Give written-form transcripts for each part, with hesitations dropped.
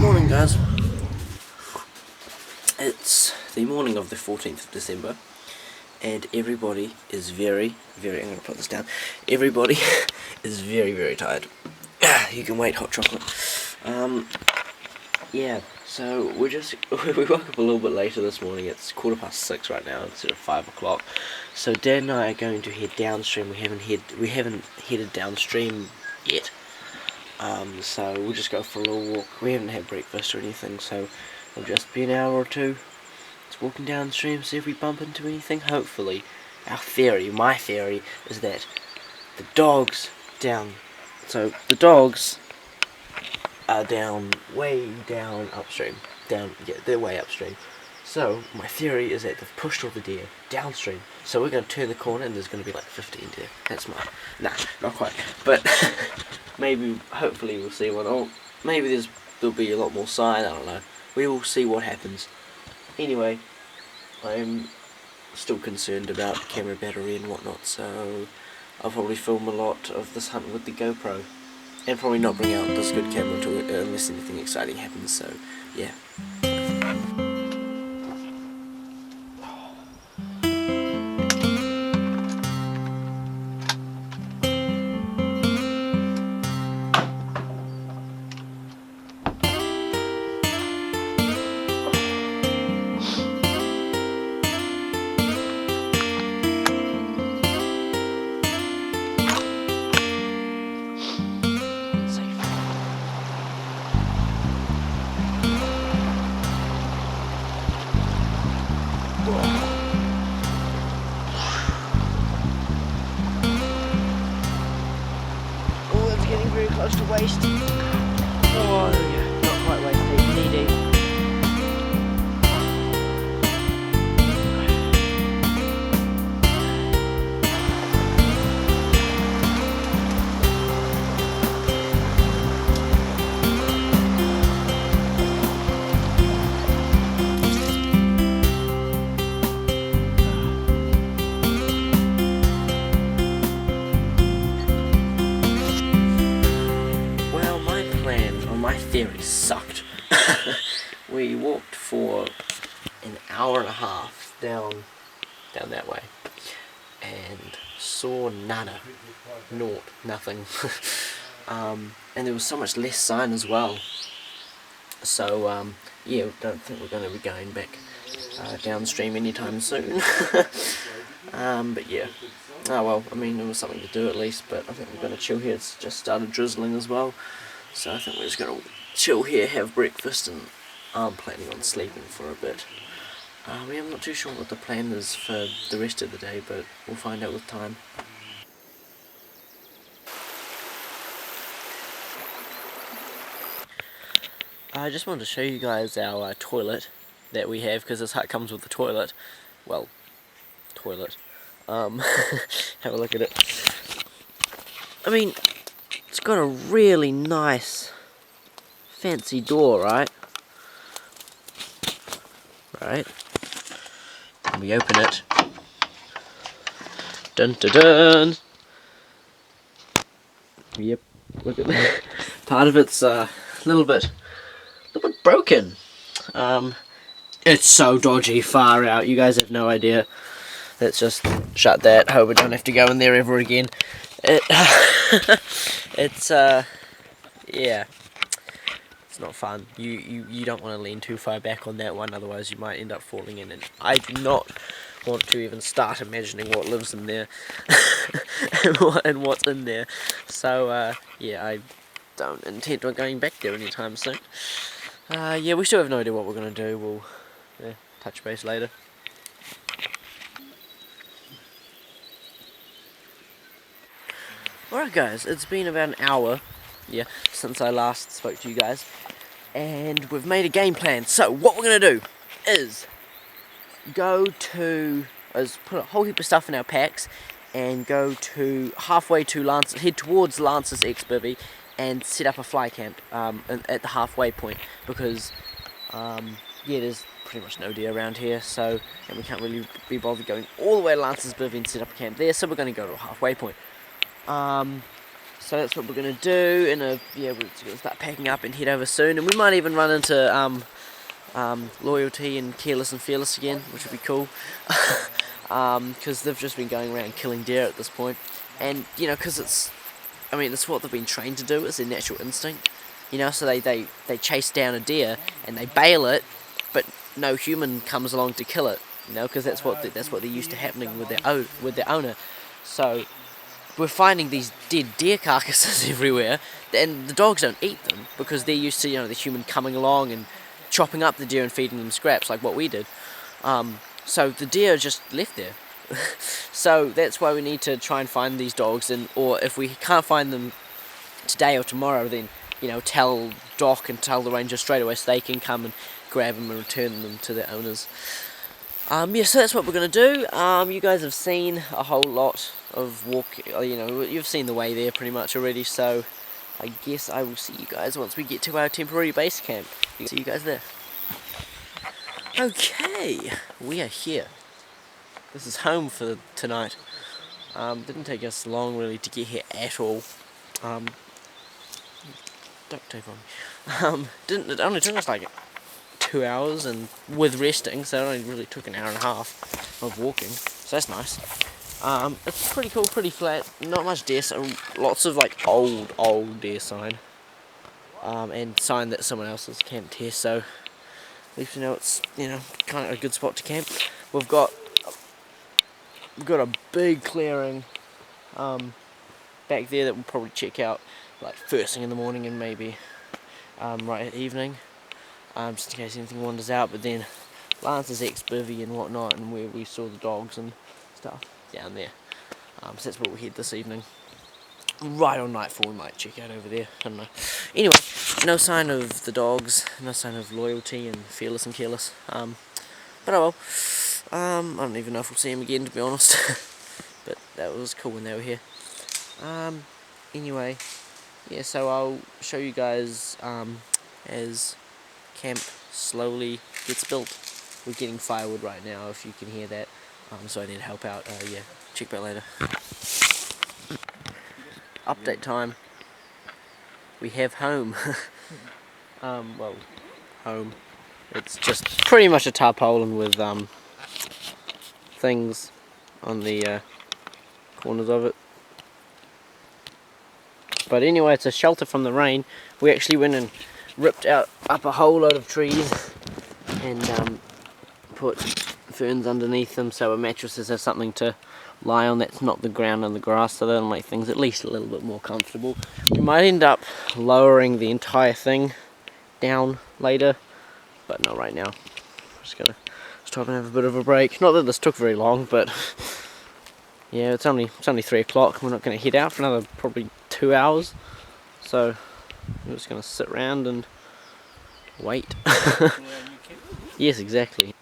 Morning guys, it's the morning of the 14th of December and everybody is very, I'm going to put this down, everybody is very tired. You can wait, hot chocolate. Yeah, so we woke up a little bit later this morning. It's 6:15 right now instead of 5 o'clock. So Dad and I are going to head downstream. We haven't headed downstream yet. So we'll just go for a little walk. We haven't had breakfast or anything, so it'll just be an hour or two. Just walking downstream, see if we bump into anything. Hopefully, my theory is that the dogs the dogs are way down upstream. They're way upstream. So my theory is that they've pushed all the deer downstream. So we're going to turn the corner and there's going to be like 15 deer. That's nah, not quite. But hopefully we'll see one. Or maybe there'll be a lot more sign. I don't know. We will see what happens. Anyway, I'm still concerned about camera battery and whatnot. So I'll probably film a lot of this hunt with the GoPro. And probably not bring out this good camera unless anything exciting happens. So yeah. Oh, it's getting very close to waist. Oh, yeah, not quite waist deep, knee deep. My theory sucked. We walked for an hour and a half down that way and saw nada, nothing. And there was so much less sign as well. So yeah, don't think we're going to be going back downstream anytime soon. But yeah. Oh well, I mean, it was something to do at least, but I think we're going to chill here. It's just started drizzling as well. So I think we're just going to chill here, have breakfast, and I'm planning on sleeping for a bit. I'm not too sure what the plan is for the rest of the day, but we'll find out with time. I just wanted to show you guys our toilet that we have, because this hut comes with a toilet. Well, toilet. Have a look at it. I mean, it's got a really nice, fancy door, right? And we open it. Dun dun dun! Yep, look at that. Part of it's a little bit broken. It's so dodgy, far out. You guys have no idea. Let's just shut that. Hope we don't have to go in there ever again. It's yeah, it's not fun. You don't want to lean too far back on that one, otherwise you might end up falling in, and I do not want to even start imagining what lives in there and what's in there. So yeah, I don't intend on going back there anytime soon. Yeah, we still have no idea what we're going to do. We'll touch base later. Alright guys, it's been about an hour since I last spoke to you guys, and we've made a game plan. So what we're going to do is put a whole heap of stuff in our packs and go to halfway to head towards Lance's ex-bivvy and set up a fly camp at the halfway point, because yeah, there's pretty much no deer around here, and we can't really be bothered going all the way to Lance's bivvy and set up a camp there, so we're going to go to a halfway point. So that's what we're gonna do, and yeah, we're gonna start packing up and head over soon, and we might even run into Loyalty and Careless and Fearless again, which would be cool, because they've just been going around killing deer at this point, and because it's what they've been trained to do. It's their natural instinct, so they chase down a deer and they bail it, but no human comes along to kill it, because that's what they're used to happening with their owner. So we're finding these dead deer carcasses everywhere, and the dogs don't eat them because they're used to the human coming along and chopping up the deer and feeding them scraps like what we did. So the deer are just left there. So that's why we need to try and find these dogs, or if we can't find them today or tomorrow, then tell Doc and tell the ranger straight away so they can come and grab them and return them to their owners. Yeah, so that's what we're going to do. You guys have seen a whole lot of you've seen the way there pretty much already, so I guess I will see you guys once we get to our temporary base camp. See you guys there. Okay, we are here. This is home for tonight. Didn't take us long really to get here at all. Duct tape on me. It only took us like 2 hours, and with resting, so it only really took an hour and a half of walking, so that's nice. It's pretty cool, pretty flat, not much deer sign, lots of like old deer sign, and sign that someone else has camped here, so at least it's kind of a good spot to camp. We've got a big clearing back there that we'll probably check out like first thing in the morning and maybe right at evening, just in case anything wanders out. But then Lance's ex-bivvy and whatnot, and where we saw the dogs and stuff down there, so that's where we'll head this evening. Right on nightfall we might check out over there, I don't know. Anyway, no sign of the dogs, no sign of Loyalty and Fearless and Careless, but oh well. I don't even know if we'll see him again, to be honest. But that was cool when they were here. Anyway, yeah, so I'll show you guys as camp slowly gets built. We're getting firewood right now, if you can hear that. So I need to help out. Yeah, check back later. Update time. We have home. Well, home. It's just pretty much a tarpaulin with things on the corners of it. But anyway, it's a shelter from the rain. We actually went and ripped up a whole load of trees and put ferns underneath them, so our mattresses have something to lie on that's not the ground and the grass, so that'll make things at least a little bit more comfortable. We might end up lowering the entire thing down later, but not right now. I'm just gonna stop and have a bit of a break. Not that this took very long, but yeah, it's only 3 o'clock. We're not going to head out for another probably 2 hours, so we're just going to sit around and wait. Yes, exactly.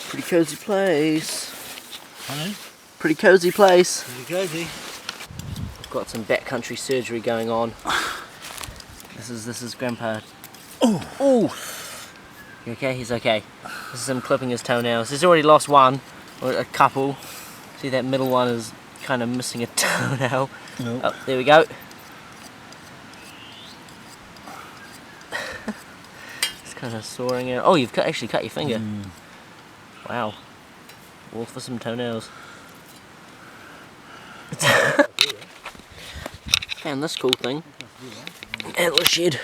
Pretty cozy place. Hello? Pretty cozy place. Pretty cozy. I've got some backcountry surgery going on. This is Grandpa. Oh! You okay? He's okay. This is him clipping his toenails. He's already lost one, or a couple. See, that middle one is kind of missing a toenail. Nope. Oh, there we go. It's kind of soaring out. Oh, you've actually cut your finger. Wow. All for some toenails. Found this cool thing. Antler shed.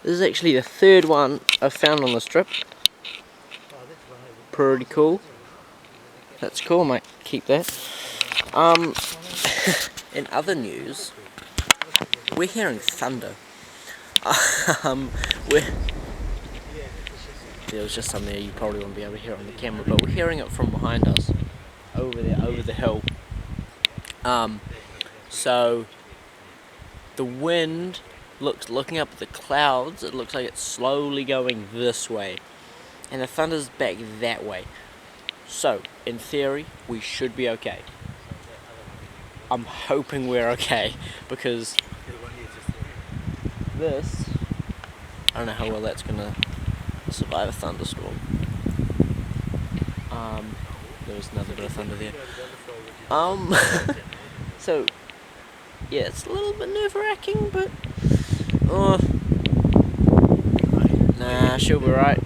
This is actually the third one I've found on this trip. Pretty cool. That's cool, I might keep that. In other news, we're hearing thunder. There was just some there you probably won't be able to hear on the camera, but we're hearing it from behind us, over there, over the hill. So the wind looking up at the clouds, it looks like it's slowly going this way, and the thunder's back that way. So in theory, we should be okay. I'm hoping we're okay, because this I don't know how well that's gonna survive a thunderstorm. There was another bit of thunder there. So yeah, it's a little bit nerve-wracking, but nah, she'll be right.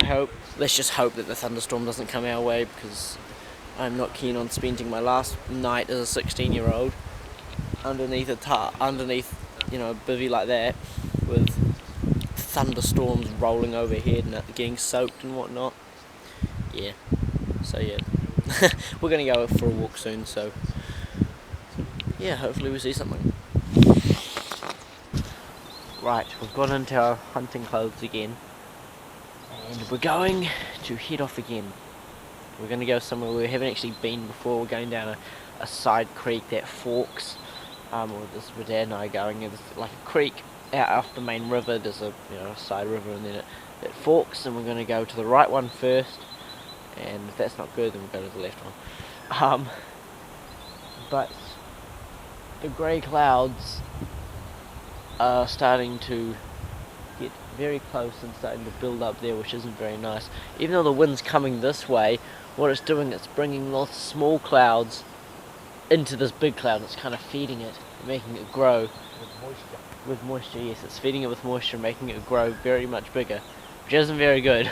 I hope. Let's just hope that the thunderstorm doesn't come our way, because I'm not keen on spending my last night as a 16-year-old underneath a bivvy like that, with thunderstorms rolling overhead and getting soaked and whatnot. Yeah. So yeah, we're gonna go for a walk soon. So yeah, hopefully we see something. Right, we've got into our hunting clothes again, and we're going to head off again. We're going to go somewhere we haven't actually been before. We're going down a side creek that forks. This is where Dad and I are going. It's like a creek out off the main river. There's a side river, and then it forks, and we're going to go to the right one first. And if that's not good, then we'll go to the left one. But the grey clouds are starting to get very close and starting to build up there, which isn't very nice. Even though the wind's coming this way, what it's doing, it's bringing lots of small clouds into this big cloud. It's kind of feeding it, making it grow. With moisture, yes, it's feeding it with moisture, making it grow very much bigger, which isn't very good.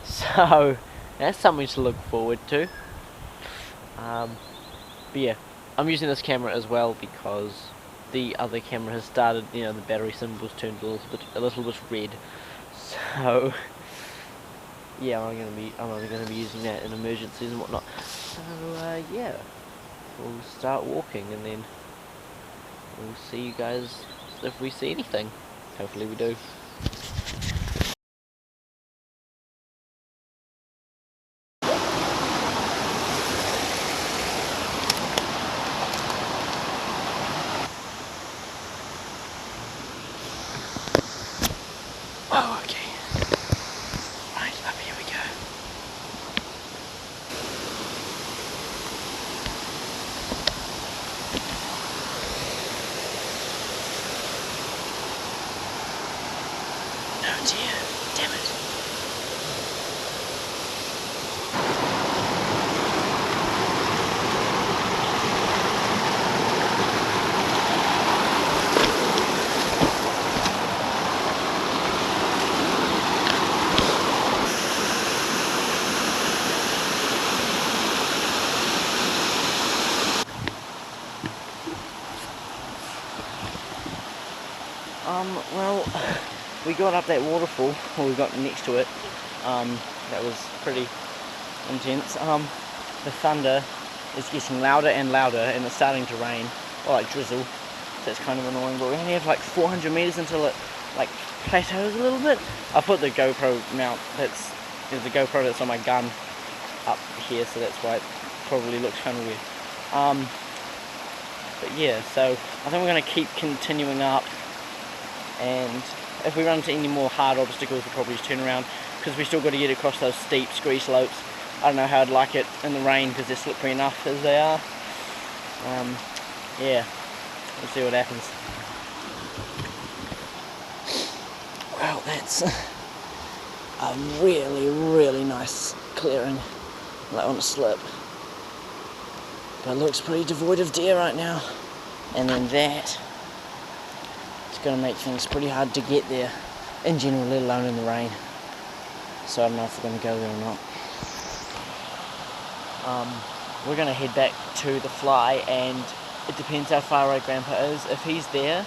So that's something to look forward to. But yeah, I'm using this camera as well because the other camera has started, the battery symbol's turned a little bit red. So yeah, I'm only gonna be using that in emergencies and whatnot. So yeah, we'll start walking, and then we'll see you guys if we see anything. Hopefully we do. Oh, okay. Right, up here we go. Oh dear, damn it. Well, we got up that waterfall, or we got next to it. That was pretty intense. The thunder is getting louder and louder, and it's starting to rain, or like drizzle. So it's kind of annoying, but we only have like 400 meters until it like plateaus a little bit. I put the GoPro mount, there's the GoPro that's on my gun up here, so that's why it probably looks kind of weird. But yeah, so I think we're going to keep continuing up, and if we run into any more hard obstacles, we'll probably just turn around, because we still got to get across those steep scree slopes. I don't know how I'd like it in the rain, because they're slippery enough as they are. Yeah, we'll see what happens. Well, that's a really, really nice clearing. I don't want to slip. But it looks pretty devoid of deer right now. And then that, it's going to make things pretty hard to get there in general, let alone in the rain. So I don't know if we're going to go there or not. We're going to head back to the fly, and it depends how far away Grandpa is. If he's there,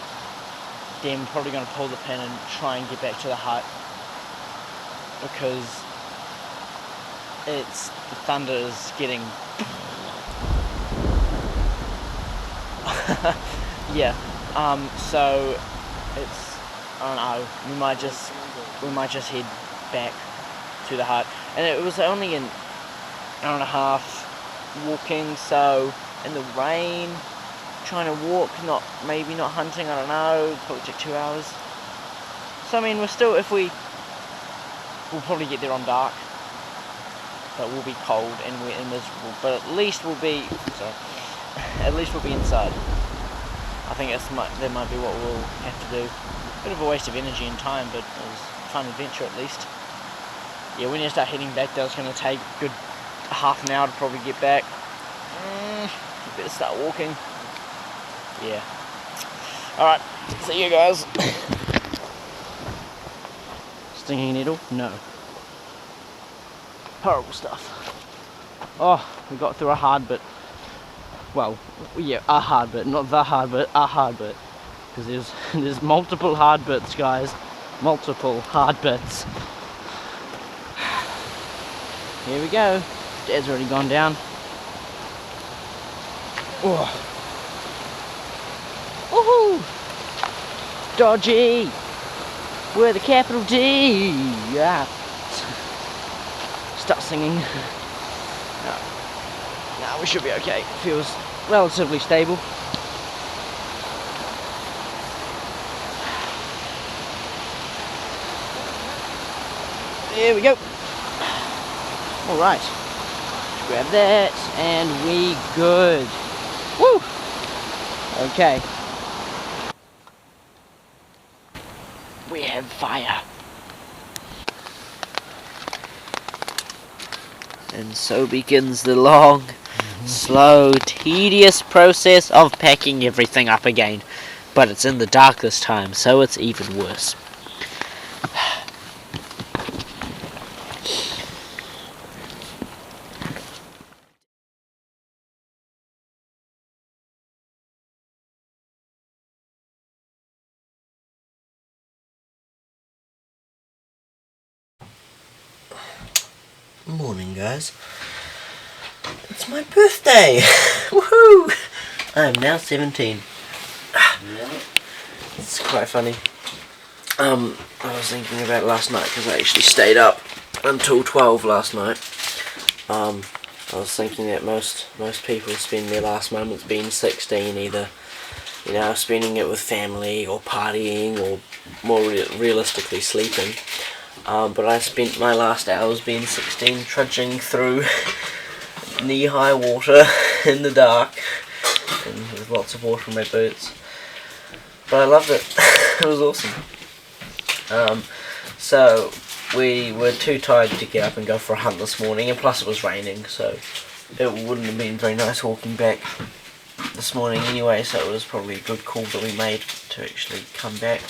then we're probably going to pull the pin and try and get back to the hut, because the thunder is getting yeah, so it's, I don't know, we might just head back to the hut. And it was only an hour and a half walking, so in the rain, trying to walk, maybe not hunting, I don't know, probably take 2 hours. So I mean, we'll probably get there on dark, but we'll be cold and wet and miserable, but at least we'll be inside. I think that might be what we'll have to do. Bit of a waste of energy and time, but it was a fun adventure at least. Yeah, we need to start heading back though. It's going to take a good half an hour to probably get back. Better start walking. Yeah. Alright, see you guys. Stinging needle? No. Horrible stuff. Oh, we got through a hard bit. Well, yeah, a hard bit, not the hard bit, a hard bit. Because there's multiple hard bits, guys. Multiple hard bits. Here we go. Dad's already gone down. Oh. Woohoo! Dodgy! We're the capital D! Yeah. Start singing. No, we should be okay. Feels relatively stable. There we go. Alright. Grab that and we good. Woo! Okay. We have fire. And so begins the long, slow, tedious process of packing everything up again. But it's in the dark this time, so it's even worse. Morning, guys. It's my birthday! Woohoo! I am now 17. It's quite funny. I was thinking about last night because I actually stayed up until 12 last night. I was thinking that most people spend their last moments being 16 either, you know, spending it with family or partying or more realistically sleeping. But I spent my last hours being 16 trudging through knee-high water in the dark and with lots of water in my boots. But I loved it. It was awesome. So we were too tired to get up and go for a hunt this morning, and plus it was raining, so it wouldn't have been very nice walking back this morning anyway, so it was probably a good call that we made to actually come back.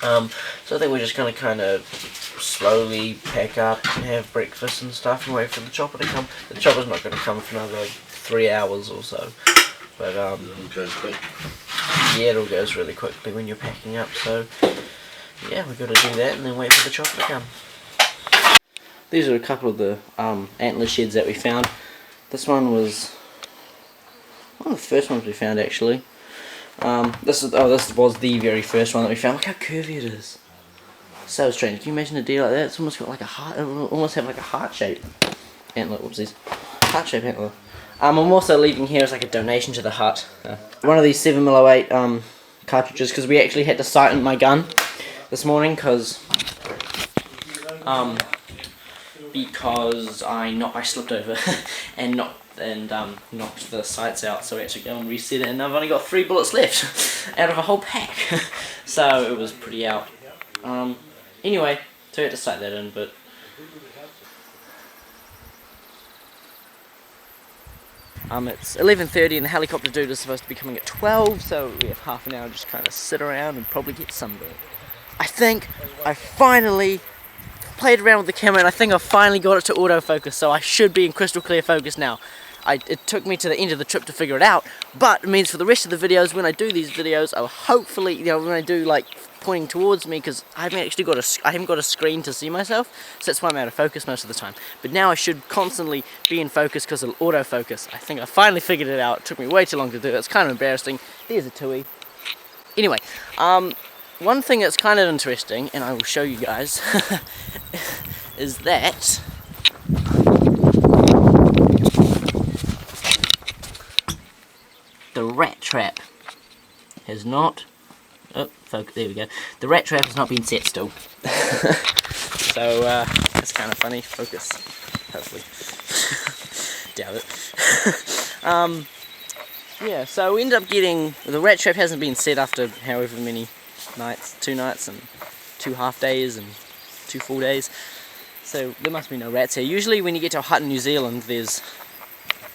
So I think we're just going to kind of slowly pack up and have breakfast and stuff and wait for the chopper to come. The chopper's not going to come for another 3 hours or so, but It goes quick. yeah, it all goes really quickly when you're packing up, so yeah, we've got to do that and then wait for the chopper to come. These are a couple of the antler sheds that we found. This one was one of the first ones we found actually. This was the very first one that we found. Look how curvy it is. So strange. Can you imagine a deer like that? It's almost got like a heart. It almost have like a heart shape antler. Whoopsies. Heart shape antler. I'm also leaving here as like a donation to the hut. One of these 7mm08 cartridges, because we actually had to sighten my gun this morning because I slipped over and knocked the sights out, so I had to go and reset it, and I've only got 3 bullets left out of a whole pack. So it was pretty out. Anyway, so I had to sight that in, but it's 11:30 and the helicopter dude is supposed to be coming at 12, so we have half an hour to just kind of sit around and probably get sunburned. I think I finally played around with the camera and I think I finally got it to autofocus, so I should be in crystal clear focus now. It took me to the end of the trip to figure it out, but it means for the rest of the videos, when I do these videos, I'll hopefully, you know, when I do like pointing towards me, because I haven't got a screen to see myself, so that's why I'm out of focus most of the time. But now I should constantly be in focus because it'll autofocus. I think I finally figured it out. It took me way too long to do it. It's kind of embarrassing. There's a tui. Anyway, one thing that's kind of interesting, and I will show you guys, is that the rat trap has not... Oh, focus, there we go. The rat trap has not been set still. So, it's kind of funny. Focus. Hopefully. Doubt it. Yeah, so we ended up getting, the rat trap hasn't been set after however many nights, 2 nights and 2 half days and 2 full days. So there must be no rats here. Usually when you get to a hut in New Zealand, there's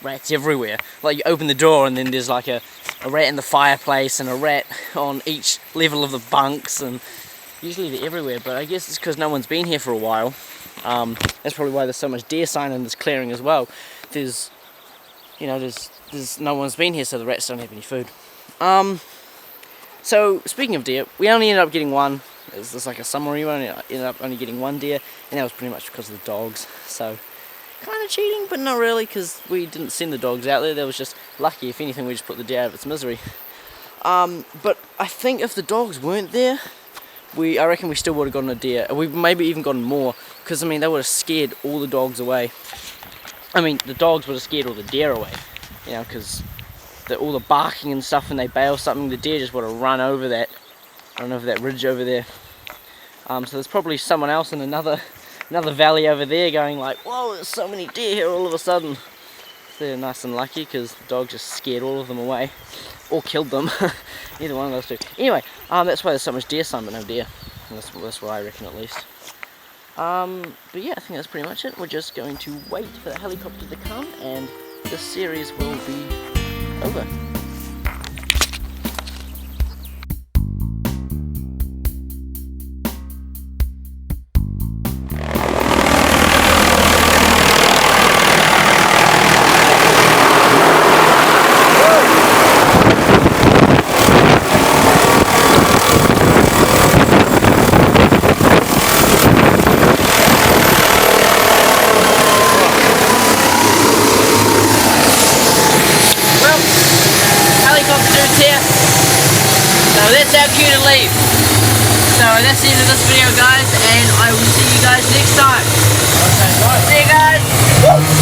rats everywhere. Like you open the door and then there's like a rat in the fireplace and a rat on each level of the bunks, and usually they're everywhere, but I guess it's because no one's been here for a while. That's probably why there's so much deer sign in this clearing as well. There's no one's been here, so the rats don't have any food. So speaking of deer, we only ended up getting one. It was just like a summary one. I ended up only getting 1 deer, and that was pretty much because of the dogs. So kind of cheating, but not really, because we didn't send the dogs out there. That was just lucky. If anything, we just put the deer out of its misery. But I think if the dogs weren't there, I reckon we still would have gotten a deer. We maybe even gotten more, because I mean they would have scared all the dogs away. I mean the dogs would have scared all the deer away, you know, because all the barking and stuff when they bail something, the deer just would have run over that ridge over there. So there's probably someone else in another valley over there going like, whoa, there's so many deer here all of a sudden. They're nice and lucky because the dog just scared all of them away, or killed them. Either one of those two. Anyway, that's why there's so much deer sign but no deer. That's what I reckon at least. But yeah, I think that's pretty much it. We're just going to wait for the helicopter to come and this series will be over. So that's our cue to leave. So that's the end of this video, guys, and I will see you guys next time. Okay, bye. See you guys. Woo!